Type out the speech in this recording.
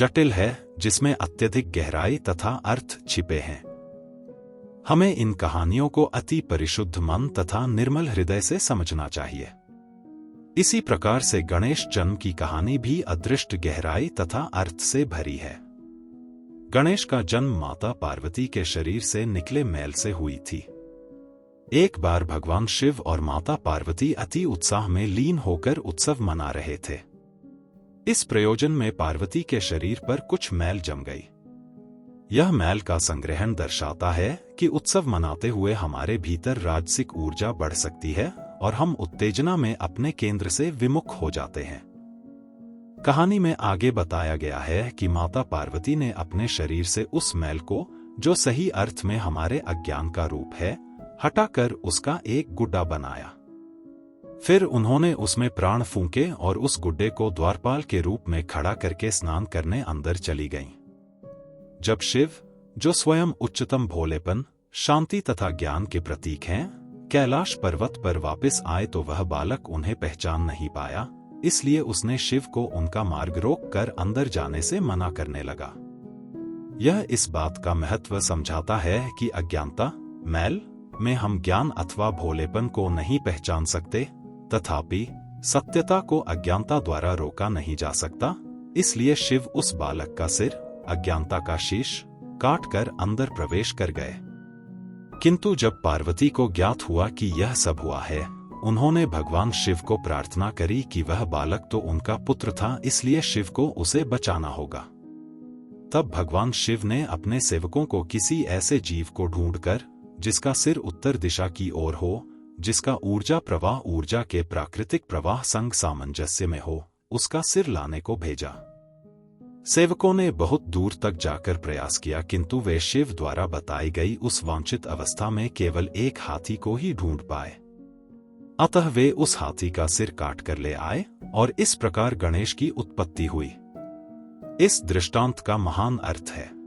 जटिल है, जिसमें अत्यधिक गहराई तथा अर्थ छिपे हैं। हमें इन कहानियों को अति परिशुद्ध मन तथा निर्मल हृदय से समझना चाहिए। इसी प्रकार से गणेश जन्म की कहानी भी अदृष्ट गहराई तथा अर्थ से भरी है। गणेश का जन्म माता पार्वती के शरीर से निकले मैल से हुई थी। एक बार भगवान शिव और माता पार्वती अति उत्साह में लीन होकर उत्सव मना रहे थे। इस प्रयोजन में पार्वती के शरीर पर कुछ मैल जम गई। यह मैल का संग्रहण दर्शाता है कि उत्सव मनाते हुए हमारे भीतर राजसिक ऊर्जा बढ़ सकती है और हम उत्तेजना में अपने केंद्र से विमुख हो जाते हैं। कहानी में आगे बताया गया है कि माता पार्वती ने अपने शरीर से उस मैल को, जो सही अर्थ में हमारे अज्ञान का रूप है, हटाकर उसका एक गुड्डा बनाया। फिर उन्होंने उसमें प्राण फूंके और उस गुड्डे को द्वारपाल के रूप में खड़ा करके स्नान करने अंदर चली गईं। जब शिव, जो स्वयं उच्चतम भोलेपन, शांति तथा ज्ञान के प्रतीक हैं, कैलाश पर्वत पर वापस आए तो वह बालक उन्हें पहचान नहीं पाया, इसलिए उसने शिव को उनका मार्ग रोक कर अंदर जाने से मना करने लगा। यह इस बात का महत्व समझाता है कि अज्ञानता, मैल में हम ज्ञान अथवा भोलेपन को नहीं पहचान सकते, तथापि सत्यता को अज्ञानता द्वारा रोका नहीं जा सकता। इसलिए शिव उस बालक का सिर, अज्ञानता का शीश, काटकर अंदर प्रवेश कर गए। किंतु जब पार्वती को ज्ञात हुआ कि यह सब हुआ है, उन्होंने भगवान शिव को प्रार्थना करी कि वह बालक तो उनका पुत्र था, इसलिए शिव को उसे बचाना होगा। तब भगवान शिव ने अपने सेवकों को किसी ऐसे जीव को ढूंढकर, जिसका सिर उत्तर दिशा की ओर हो, जिसका ऊर्जा प्रवाह ऊर्जा के प्राकृतिक प्रवाह संग सामंजस्य में हो, उसका सिर लाने को भेजा। सेवकों ने बहुत दूर तक जाकर प्रयास किया, किंतु वे शिव द्वारा बताई गई उस वांछित अवस्था में केवल एक हाथी को ही ढूंढ पाए। अतः वे उस हाथी का सिर काट कर ले आए और इस प्रकार गणेश की उत्पत्ति हुई। इस दृष्टांत का महान अर्थ है।